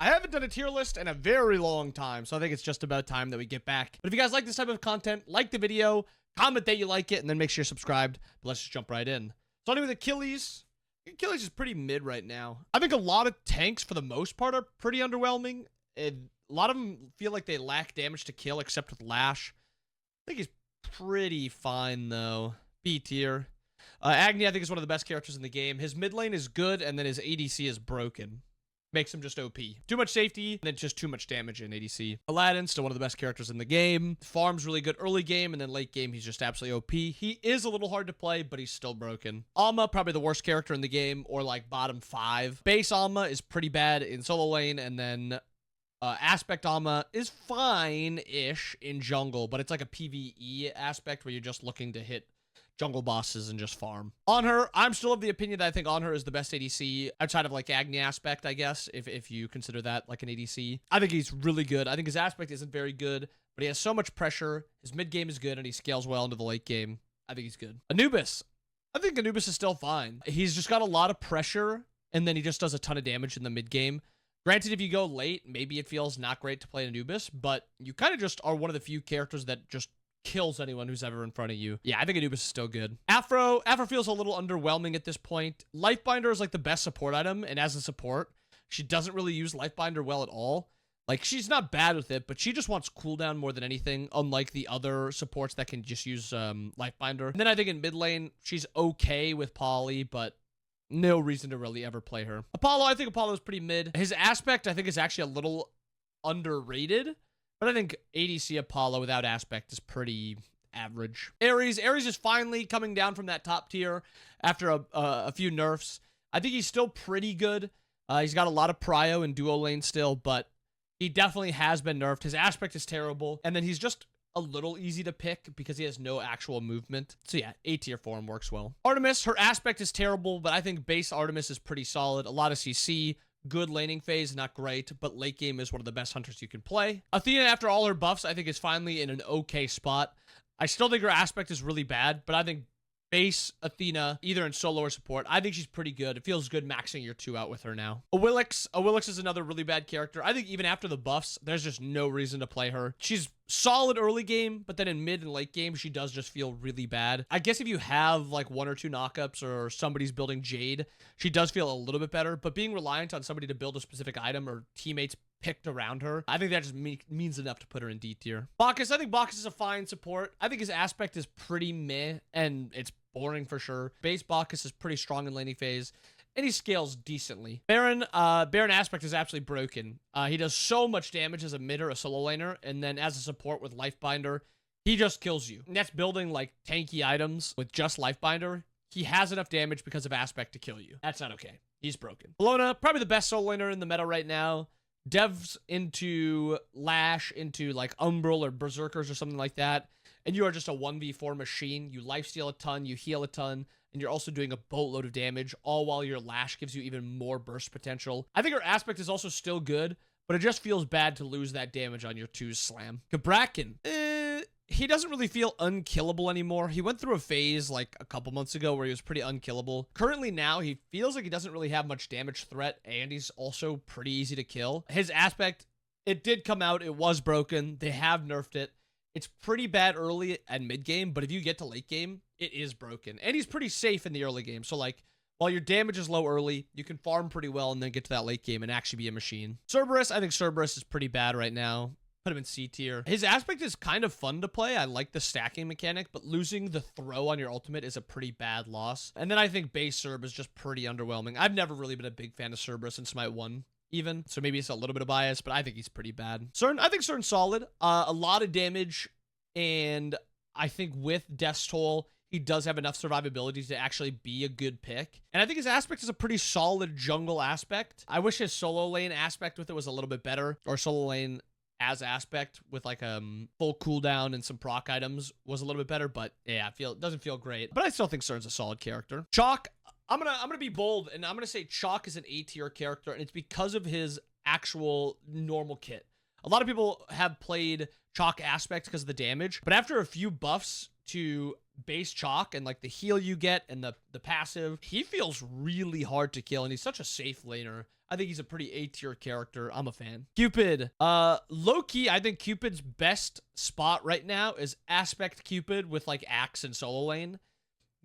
I haven't done a tier list in a very long time, so I think it's just about time that we get back. But if you guys like this type of content, like the video, comment that you like it, and then make sure you're subscribed. But let's just jump right in. Starting with Achilles. Achilles is pretty mid right now. I think a lot of tanks, for the most part, are pretty underwhelming. A lot of them feel like they lack damage to kill, except with Lash. I think he's pretty fine, though. B tier. Agni, I think, is one of the best characters in the game. His mid lane is good, and then his ADC is broken. Makes him just OP. Too much safety, and then just too much damage in ADC. Aladdin, still one of the best characters in the game. Farm's really good early game, and then late game, he's just absolutely OP. He is a little hard to play, but he's still broken. Alma, probably the worst character in the game, or like bottom 5. Base Alma is pretty bad in solo lane, and then Aspect Alma is fine-ish in jungle, but it's like a PvE aspect where you're just looking to hit jungle bosses and just farm. On her, I'm still of the opinion that I think On her is the best ADC outside of like Agni Aspect, I guess, if you consider that like an ADC. I think he's really good. I think his Aspect isn't very good, but he has so much pressure. His mid game is good, and he scales well into the late game. I think he's good. Anubis. I think Anubis is still fine. He's just got a lot of pressure, and then he just does a ton of damage in the mid game. Granted, if you go late, maybe it feels not great to play Anubis, but you kind of just are one of the few characters that just kills anyone who's ever in front of you. Yeah, I think Anubis is still good. Afro feels a little underwhelming at this point. Lifebinder is like the best support item, and as a support, she doesn't really use Lifebinder well at all. Like, she's not bad with it, but she just wants cooldown more than anything, unlike the other supports that can just use Lifebinder. And then I think in mid lane, she's okay with Polly, but no reason to really ever play her. Apollo, I think Apollo is pretty mid. His Aspect, I think, is actually a little underrated. But I think ADC Apollo without Aspect is pretty average. Ares is finally coming down from that top tier after a few nerfs. I think he's still pretty good. He's got a lot of prio in duo lane still, but he definitely has been nerfed. His Aspect is terrible, and then he's just a little easy to pick because he has no actual movement. So yeah, A tier form works well. Artemis, her Aspect is terrible, but I think base Artemis is pretty solid. A lot of CC. Good laning phase, not great, but late game is one of the best hunters you can play. Athena, after all her buffs, I think is finally in an okay spot. I still think her Aspect is really bad, but I think base Athena, either in solo or support, I think she's pretty good. It feels good maxing your 2 out with her now. Awilix is another really bad character. I think even after the buffs, there's just no reason to play her. She's solid early game, but then in mid and late game, she does just feel really bad. I guess if you have like 1 or 2 knockups or somebody's building Jade, she does feel a little bit better, but being reliant on somebody to build a specific item or teammates picked around her, I think that just means enough to put her in D tier. Bacchus, I think Bacchus is a fine support. I think his Aspect is pretty meh, and it's boring for sure. Base Bacchus is pretty strong in laning phase, and he scales decently. Baron Aspect is absolutely broken. He does so much damage as a mid or a solo laner, and then as a support with Lifebinder, he just kills you. And that's building like tanky items with just Lifebinder. He has enough damage because of Aspect to kill you. That's not okay. He's broken. Bellona, probably the best solo laner in the meta right now. Devs into Lash, into like Umbral or Berserkers or something like that, and you are just a 1v4 machine. You lifesteal a ton, you heal a ton, and you're also doing a boatload of damage, all while your Lash gives you even more burst potential. I think her Aspect is also still good, but it just feels bad to lose that damage on your 2's slam. Cabrakan, he doesn't really feel unkillable anymore. He went through a phase like a couple months ago where he was pretty unkillable. Currently now, he feels like he doesn't really have much damage threat, and he's also pretty easy to kill. His Aspect, it did come out. It was broken. They have nerfed it. It's pretty bad early and mid game, but if you get to late game, it is broken. And he's pretty safe in the early game. So like, while your damage is low early, you can farm pretty well and then get to that late game and actually be a machine. Cerberus, I think Cerberus is pretty bad right now. Put him in C tier. His Aspect is kind of fun to play. I like the stacking mechanic, but losing the throw on your ultimate is a pretty bad loss. And then I think base Cerb is just pretty underwhelming. I've never really been a big fan of Cerberus in Smite 1. Even, so maybe it's a little bit of bias, but I think he's pretty bad. Cern, I think Cern's solid. A lot of damage, and I think with Death's Toll, he does have enough survivability to actually be a good pick. And I think his Aspect is a pretty solid jungle Aspect. I wish his solo lane aspect with it was a little bit better, or solo lane as Aspect with like a full cooldown and some proc items was a little bit better, but yeah, it doesn't feel great. But I still think Cern's a solid character. Chalk, I'm gonna be bold, and I'm gonna say Chalk is an A tier character, and it's because of his actual normal kit. A lot of people have played Chalk Aspect because of the damage, but after a few buffs to base chalk and like the heal you get and the passive, he feels really hard to kill, and he's such a safe laner. I think he's a pretty A-tier character. I'm a fan. Cupid. Low-key, I think Cupid's best spot right now is Aspect Cupid with like Axe and solo lane.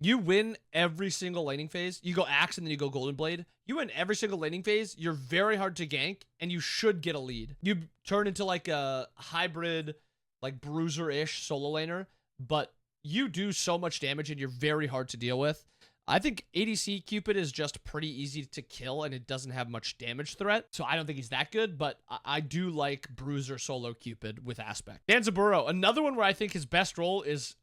You win every single laning phase. You go Axe and then you go Golden Blade. You win every single laning phase. You're very hard to gank, and you should get a lead. You turn into like a hybrid, like Bruiser-ish solo laner, but you do so much damage and you're very hard to deal with. I think ADC Cupid is just pretty easy to kill, and it doesn't have much damage threat, so I don't think he's that good, but I do like Bruiser solo Cupid with Aspect. Danzaburo, another one where I think his best role is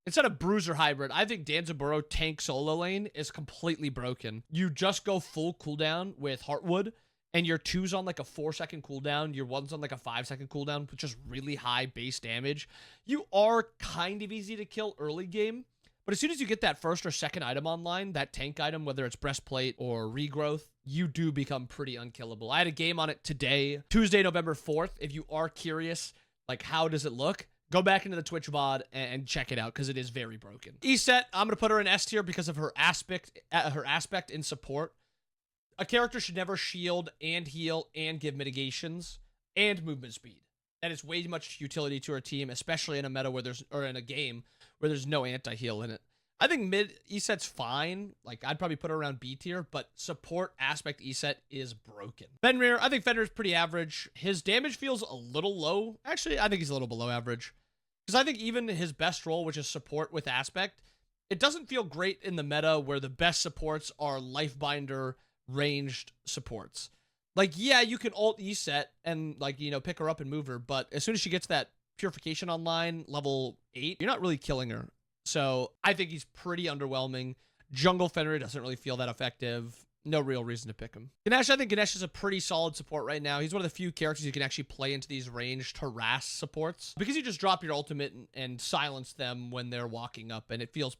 instead of Bruiser hybrid, I think Danzaburo tank solo lane is completely broken. You just go full cooldown with Heartwood, and your 2's on like a 4-second cooldown, your 1's on like a 5-second cooldown, which is really high base damage. You are kind of easy to kill early game, but as soon as you get that first or second item online, that tank item, whether it's Breastplate or Regrowth, you do become pretty unkillable. I had a game on it today, Tuesday, November 4th. If you are curious, like, how does it look? Go back into the Twitch VOD and check it out, because it is very broken. Eset, I'm going to put her in S tier because of her aspect in support. A character should never shield and heal and give mitigations and movement speed. That is way too much utility to her team, especially in a meta or in a game where there's no anti-heal in it. I think mid Eset's fine. Like, I'd probably put her around B tier, but support aspect Eset is broken. Fenrir, I think Fenrir's pretty average. His damage feels a little low. Actually, I think he's a little below average. Because I think even his best role, which is support with aspect, it doesn't feel great in the meta where the best supports are Lifebinder ranged supports. Like, yeah, you can ult Eset and, like, you know, pick her up and move her, but as soon as she gets that Purification online, level 8, you're not really killing her. So I think he's pretty underwhelming. Jungle Fenrir doesn't really feel that effective. No real reason to pick him. Ganesh, I think Ganesh is a pretty solid support right now. He's one of the few characters you can actually play into these ranged harass supports, because you just drop your ultimate and silence them when they're walking up, and it feels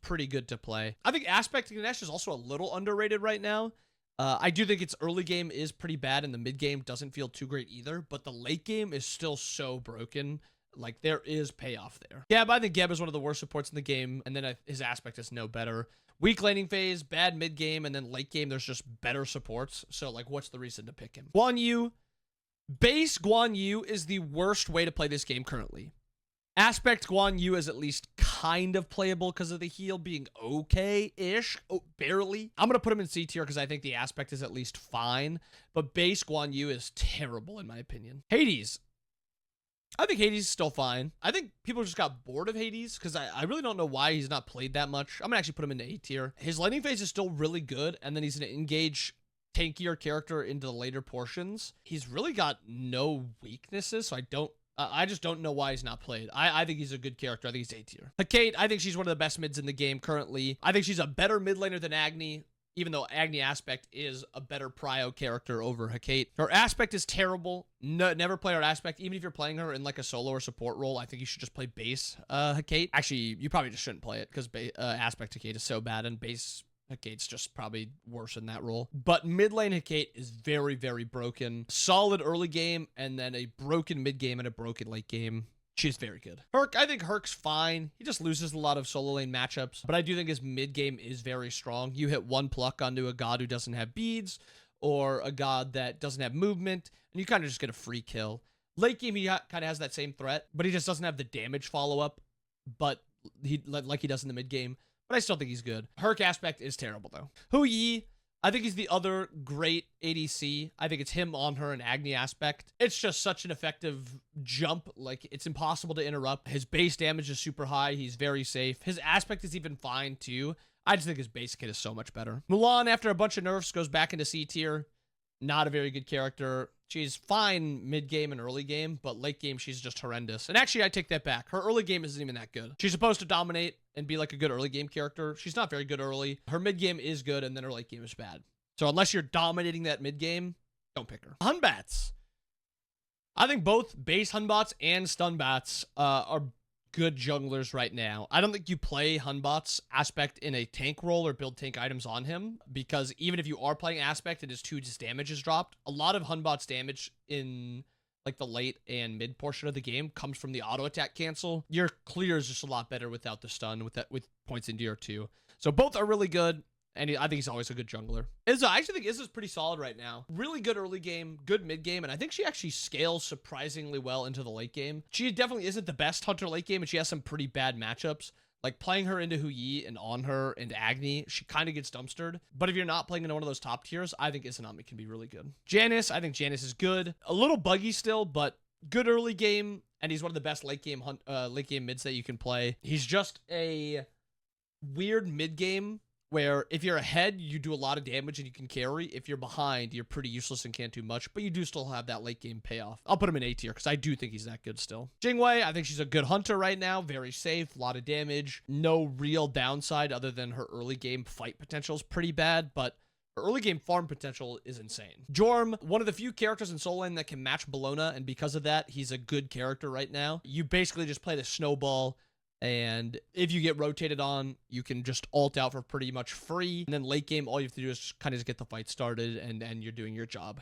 pretty good to play. I think Aspect Ganesh is also a little underrated right now. I do think its early game is pretty bad, and the mid game doesn't feel too great either, but the late game is still so broken. Like, there is payoff there. Geb, I think Geb is one of the worst supports in the game, and then his aspect is no better. Weak laning phase, bad mid game, and then late game, there's just better supports. So, like, what's the reason to pick him? Guan Yu. Base Guan Yu is the worst way to play this game currently. Aspect Guan Yu is at least kind of playable because of the heal being okay-ish. Oh, barely. I'm going to put him in C tier because I think the aspect is at least fine. But base Guan Yu is terrible in my opinion. Hades. I think Hades is still fine. I think people just got bored of Hades because I really don't know why he's not played that much. I'm going to actually put him into A tier. His laning phase is still really good, and then he's going to engage tankier character into the later portions. He's really got no weaknesses, so I just don't know why he's not played. I think he's a good character. I think he's A tier. Hecate, I think she's one of the best mids in the game currently. I think she's a better mid laner than Agni, even though Agni Aspect is a better prio character over Hecate. Her aspect is terrible. No, never play her aspect. Even if you're playing her in like a solo or support role, I think you should just play base Hecate. Actually, you probably just shouldn't play it because aspect Hecate is so bad, and base Hecate's just probably worse in that role. But mid lane Hecate is very, very broken. Solid early game, and then a broken mid game and a broken late game. She's very good. Herc, I think Herc's fine. He just loses a lot of solo lane matchups, but I do think his mid game is very strong. You hit one pluck onto a god who doesn't have beads, or a god that doesn't have movement, and you kind of just get a free kill. Late game, he kind of has that same threat, but he just doesn't have the damage follow-up, but like he does in the mid game. But I still think he's good. Herc aspect is terrible, though. Hu Yi, I think he's the other great ADC. I think it's him on her and Agni aspect. It's just such an effective jump. Like, it's impossible to interrupt. His base damage is super high. He's very safe. His aspect is even fine, too. I just think his base kit is so much better. Mulan, after a bunch of nerfs, goes back into C tier. Not a very good character. She's fine mid-game and early game, but late game, she's just horrendous. And actually, I take that back. Her early game isn't even that good. She's supposed to dominate and be like a good early game character. She's not very good early. Her mid-game is good, and then her late game is bad. So unless you're dominating that mid-game, don't pick her. Hunbats. I think both base Hunbots and Stunbats are good junglers right now. I don't think you play Hunbot's aspect in a tank role or build tank items on him, because even if you are playing aspect and his 2 damage is dropped, a lot of Hunbot's damage in like the late and mid portion of the game comes from the auto attack cancel, your clear is just a lot better without the stun, with points in DR2. So both are really good. And I think he's always a good jungler. Izza, I actually think Izza's pretty solid right now. Really good early game, good mid game, and I think she actually scales surprisingly well into the late game. She definitely isn't the best hunter late game, and she has some pretty bad matchups. Like playing her into Hu Yi and on her and Agni, she kind of gets dumpstered. But if you're not playing into one of those top tiers, I think Izanami can be really good. Janice, I think Janice is good. A little buggy still, but good early game, and he's one of the best late game mids that you can play. He's just a weird mid game where if you're ahead, you do a lot of damage and you can carry. If you're behind, you're pretty useless and can't do much, but you do still have that late game payoff. I'll put him in A tier because I do think he's that good still. Jingwei, I think she's a good hunter right now. Very safe, a lot of damage. No real downside other than her early game fight potential is pretty bad, but her early game farm potential is insane. Jorm, one of the few characters in solo lane that can match Bellona, and because of that, he's a good character right now. You basically just play the snowball, and if you get rotated on, you can just ult out for pretty much free. And then late game, all you have to do is kind of just get the fight started, and you're doing your job.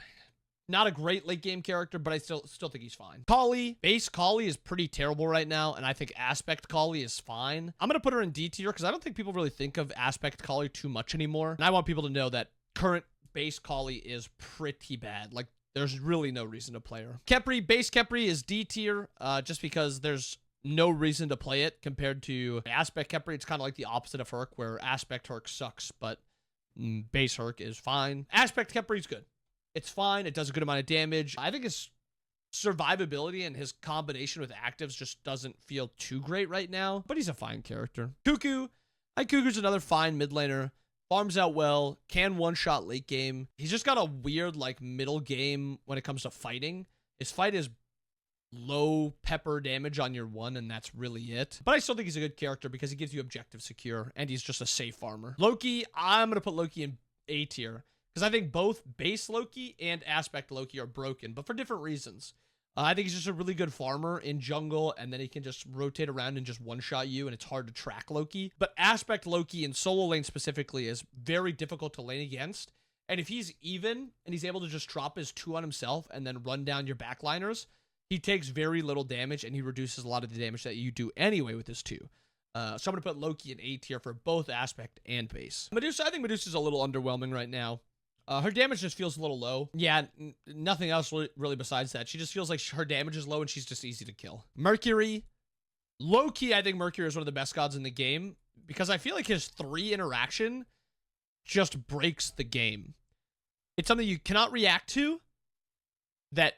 Not a great late game character, but I still think he's fine. Kali, base Kali is pretty terrible right now, and I think Aspect Kali is fine. I'm going to put her in D tier because I don't think people really think of Aspect Kali too much anymore. And I want people to know that current base Kali is pretty bad. Like, there's really no reason to play her. Khepri, base Khepri is D tier, just because there's no reason to play it compared to Aspect Khepri. It's kind of like the opposite of Herc, where Aspect Herc sucks, but base Herc is fine. Aspect Khepri is good. It's fine. It does a good amount of damage. I think his survivability and his combination with actives just doesn't feel too great right now, but he's a fine character. Cuckoo. Cuckoo's another fine mid laner. Farms out well. Can one-shot late game. He's just got a weird, like, middle game when it comes to fighting. His fight is low pepper damage on your one, and that's really it. But I still think he's a good character because he gives you objective secure, and he's just a safe farmer. Loki, I'm going to put Loki in A tier because I think both base Loki and Aspect Loki are broken, but for different reasons. I think he's just a really good farmer in jungle, and then he can just rotate around and just one-shot you, and it's hard to track Loki. But Aspect Loki in solo lane specifically is very difficult to lane against, and if he's even, and he's able to just drop his 2 on himself and then run down your backliners, he takes very little damage, and he reduces a lot of the damage that you do anyway with his 2. So I'm going to put Loki in A tier for both Aspect and base. Medusa, I think Medusa's a little underwhelming right now. Her damage just feels a little low. Yeah, nothing else really besides that. She just feels like her damage is low, and she's just easy to kill. Mercury. Low-key, I think Mercury is one of the best gods in the game because I feel like his 3 interaction just breaks the game. It's something you cannot react to, that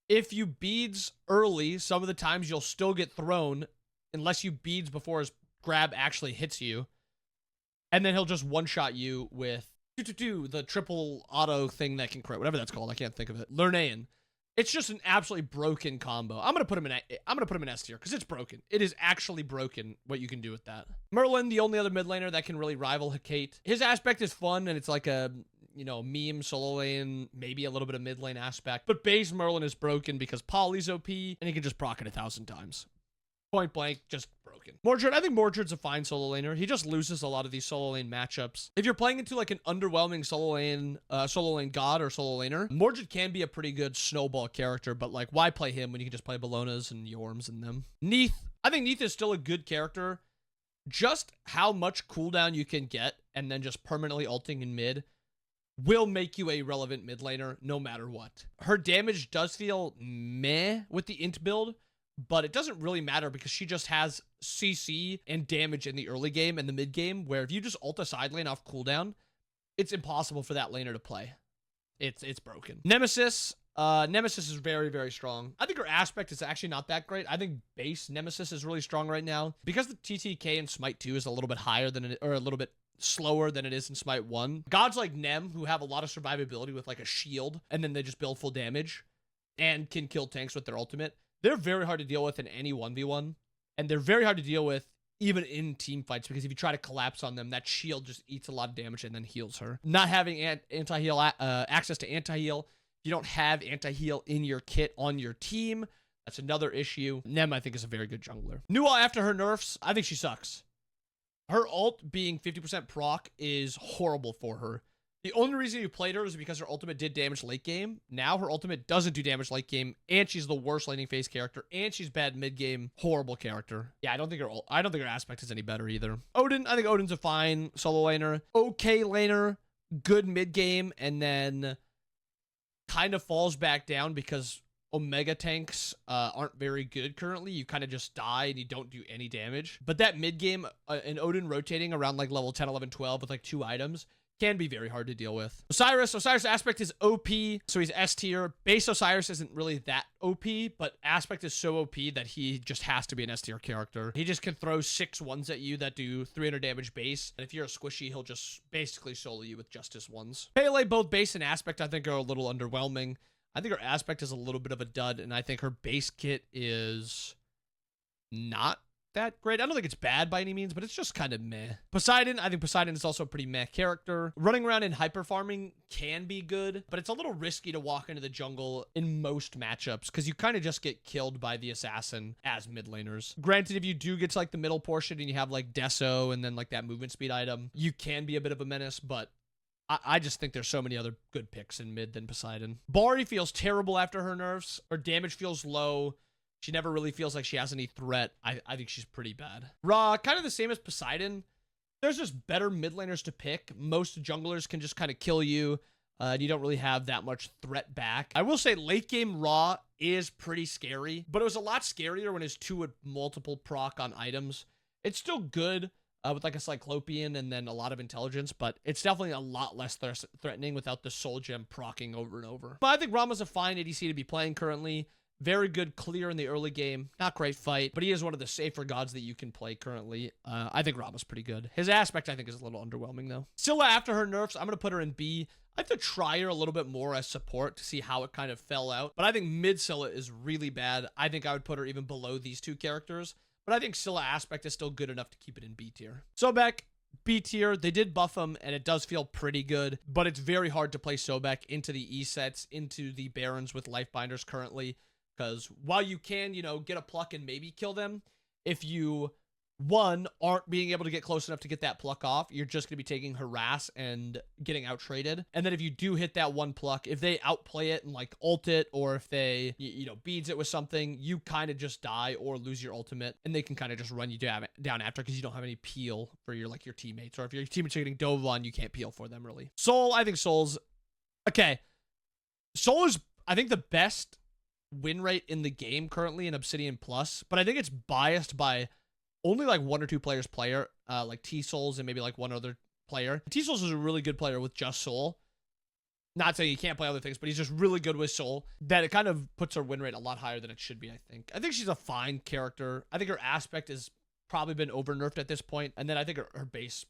if you beads early, some of the times you'll still get thrown unless you beads before his grab actually hits you. And then he'll just one-shot you with the triple auto thing that can crit, whatever that's called. I can't think of it. Lernaean. It's just an absolutely broken combo. I'm gonna put him in S tier because it's broken. It is actually broken what you can do with that. Merlin, the only other mid laner that can really rival Hecate. His aspect is fun, and it's like a, you know, meme solo lane, maybe a little bit of mid lane aspect. But base Merlin is broken because Polly's OP, and he can just proc it 1,000 times. Point blank, just broken. Mordred, I think Mordred's a fine solo laner. He just loses a lot of these solo lane matchups. If you're playing into like an underwhelming solo lane god or solo laner, Mordred can be a pretty good snowball character, but like, why play him when you can just play Bellonas and Yorms and them? Neith, I think Neith is still a good character. Just how much cooldown you can get and then just permanently ulting in mid will make you a relevant mid laner no matter what. Her damage does feel meh with the int build, but it doesn't really matter because she just has CC and damage in the early game and the mid game, where if you just ult a side lane off cooldown, it's impossible for that laner to play. It's broken. Nemesis. Nemesis is very, very strong. I think her aspect is actually not that great. I think base Nemesis is really strong right now. Because the TTK in Smite 2 is a little bit higher than it, or a little bit slower than it is in Smite 1. Gods like Nem, who have a lot of survivability with like a shield, and then they just build full damage and can kill tanks with their ultimate, they're very hard to deal with in any 1v1, and they're very hard to deal with even in team fights, because if you try to collapse on them, that shield just eats a lot of damage and then heals her. Not having anti-heal access to anti-heal, you don't have anti-heal in your kit on your team, that's another issue. Nem, I think, is a very good jungler. Nua, after her nerfs, I think she sucks. Her ult being 50% proc is horrible for her, The only reason you played her was because her ultimate did damage late game. Now her ultimate doesn't do damage late game, and she's the worst laning phase character, and she's bad mid game. Horrible character. Yeah, I don't think her aspect is any better either. Odin, I think Odin's a fine solo laner. Okay laner, good mid game, and then kind of falls back down because Omega tanks aren't very good currently. You kind of just die and you don't do any damage. But that mid game, and Odin rotating around like level 10, 11, 12 with like 2 items can be very hard to deal with. Osiris aspect is OP, so he's S tier. Base Osiris isn't really that OP, but aspect is so OP that he just has to be an S tier character. He just can throw 6 ones at you that do 300 damage base, and if you're a squishy, he'll just basically solo you with Justice ones. Pele, both base and aspect, I think are a little underwhelming. I think her aspect is a little bit of a dud, and I think her base kit is not that great. I don't think it's bad by any means, but it's just kind of meh. Poseidon, I think Poseidon is also a pretty meh character. Running around in hyper farming can be good, but it's a little risky to walk into the jungle in most matchups because you kind of just get killed by the assassin as mid laners. Granted, if you do get to like the middle portion and you have like Deso and then like that movement speed item, you can be a bit of a menace, but I just think there's so many other good picks in mid than Poseidon. Bari feels terrible after her nerfs. Her damage feels low. She never really feels like she has any threat. I think she's pretty bad. Ra, kind of the same as Poseidon. There's just better mid laners to pick. Most junglers can just kind of kill you. And you don't really have that much threat back. I will say late game Ra is pretty scary, but it was a lot scarier when his 2 would multiple proc on items. It's still good with like a Cyclopean and then a lot of intelligence, but it's definitely a lot less threatening without the soul gem procking over and over. But I think Rama's a fine ADC to be playing currently. Very good clear in the early game. Not great fight, but he is one of the safer gods that you can play currently. I think Rama's pretty good. His aspect, I think, is a little underwhelming, though. Scylla, after her nerfs, I'm going to put her in B. I have to try her a little bit more as support to see how it kind of fell out. But I think mid Scylla is really bad. I think I would put her even below these 2 characters. But I think Scylla aspect is still good enough to keep it in B tier. Sobek, B tier. They did buff him, and it does feel pretty good. But it's very hard to play Sobek into the E sets, into the Barons with life binders currently. Because while you can, you know, get a pluck and maybe kill them, if you, 1, aren't being able to get close enough to get that pluck off, you're just going to be taking harass and getting out-traded. And then if you do hit that 1 pluck, if they outplay it and, like, ult it, or if they, you know, beads it with something, you kind of just die or lose your ultimate, and they can kind of just run you down after because you don't have any peel for your, like, your teammates. Or if your teammates are getting dove on, you can't peel for them, really. Soul, I think Soul's... Okay. Soul is, I think, the best win rate in the game currently in Obsidian Plus, but I think it's biased by only like 1 or 2 players like T-Souls and maybe like 1 other player. T-Souls is a really good player with just Soul. Not saying he can't play other things, but he's just really good with Soul. That it kind of puts her win rate a lot higher than it should be, I think. I think she's a fine character. I think her aspect has probably been over-nerfed at this point, and then I think her base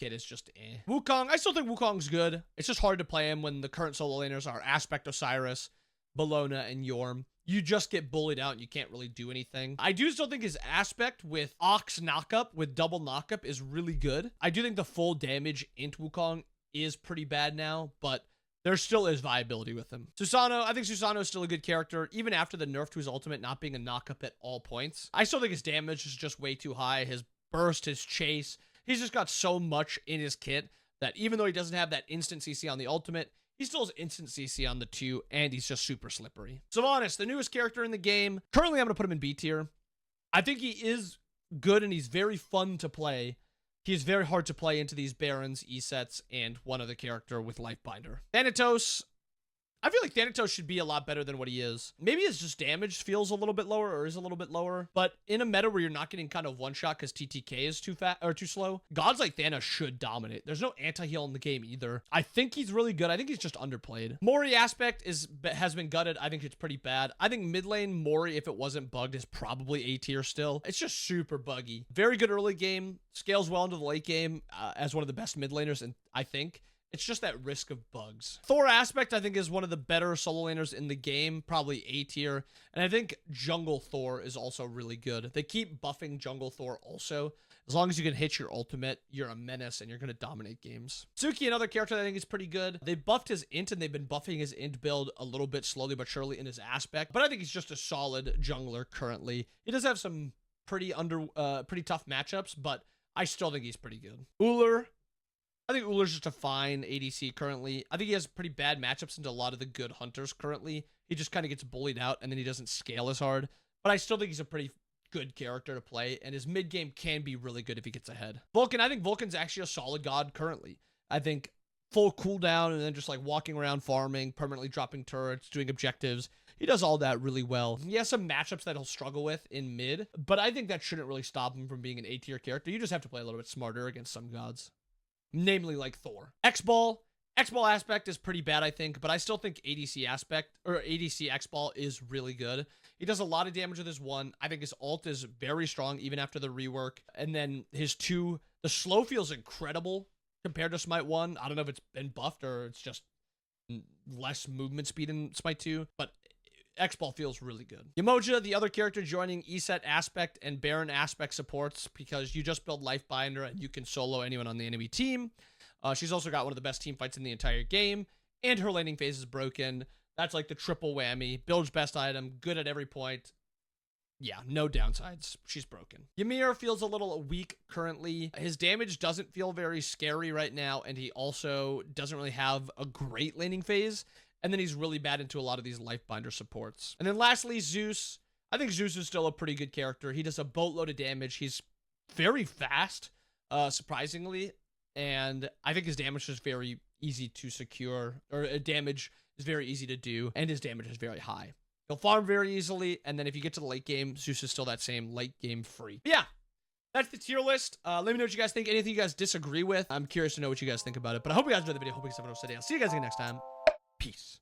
kit is just eh. Wukong, I still think Wukong's good. It's just hard to play him when the current solo laners are Aspect Osiris, Bellona, and Yorm. You just get bullied out and you can't really do anything. I do still think his aspect with Ox knockup, with double knockup, is really good. I do think the full damage into Wukong is pretty bad now, but there still is viability with him. Susano, I think Susano is still a good character, even after the nerf to his ultimate not being a knockup at all points. I still think his damage is just way too high. His burst, his chase, he's just got so much in his kit that even though he doesn't have that instant CC on the ultimate, he still has instant CC on the 2, and he's just super slippery. Sylvanas, the newest character in the game. Currently, I'm going to put him in B tier. I think he is good, and he's very fun to play. He is very hard to play into these Barons, E-sets, and 1 other character with Lifebinder. Thanatos, I feel like Thanatos should be a lot better than what he is. Maybe his just damage feels a little bit lower or is a little bit lower, but in a meta where you're not getting kind of one-shot because TTK is too fat or too slow, gods like Thanos should dominate. There's no anti-heal in the game either. I think he's really good. I think he's just underplayed. Mori aspect has been gutted. I think it's pretty bad. I think mid lane Mori, if it wasn't bugged, is probably A tier still. It's just super buggy. Very good early game. Scales well into the late game as one of the best mid laners, and I think it's just that risk of bugs. Thor aspect, I think, is one of the better solo laners in the game, probably A tier. And I think jungle Thor is also really good. They keep buffing jungle Thor also. As long as you can hit your ultimate, you're a menace and you're going to dominate games. Suki, another character that I think is pretty good. They buffed his int and they've been buffing his int build a little bit slowly but surely in his aspect. But I think he's just a solid jungler currently. He does have some pretty tough matchups, but I still think he's pretty good. Ullr, I think Ullr's just a fine ADC currently. I think he has pretty bad matchups into a lot of the good hunters currently. He just kind of gets bullied out, and then he doesn't scale as hard. But I still think he's a pretty good character to play, and his mid game can be really good if he gets ahead. Vulcan, I think Vulcan's actually a solid god currently. I think full cooldown and then just like walking around farming, permanently dropping turrets, doing objectives. He does all that really well. He has some matchups that he'll struggle with in mid, but I think that shouldn't really stop him from being an A tier character. You just have to play a little bit smarter against some gods, namely like Thor. X-Ball aspect is pretty bad, I think, but I still think ADC X-Ball is really good. He does a lot of damage with his 1. I think his ult is very strong even after the rework. And then his 2, the slow feels incredible compared to Smite 1. I don't know if it's been buffed or it's just less movement speed in Smite 2, but X-Ball feels really good. Yemoja, the other character joining ESET aspect and Baron aspect supports because you just build Lifebinder and you can solo anyone on the enemy team. She's also got one of the best team fights in the entire game, and her laning phase is broken. That's like the triple whammy. Builds best item, good at every point. Yeah, no downsides. She's broken. Ymir feels a little weak currently. His damage doesn't feel very scary right now, and he also doesn't really have a great laning phase. And then he's really bad into a lot of these Lifebinder supports. And then lastly, Zeus. I think Zeus is still a pretty good character. He does a boatload of damage. He's very fast, surprisingly. And I think his damage is very easy to secure, or damage is very easy to do, and his damage is very high. He'll farm very easily, and then if you get to the late game, Zeus is still that same late game free. But yeah, that's the tier list. Let me know what you guys think. Anything you guys disagree with, I'm curious to know what you guys think about it. But I hope you guys enjoyed the video. Hope you guys have a nice day. I'll see you guys again next time. Peace.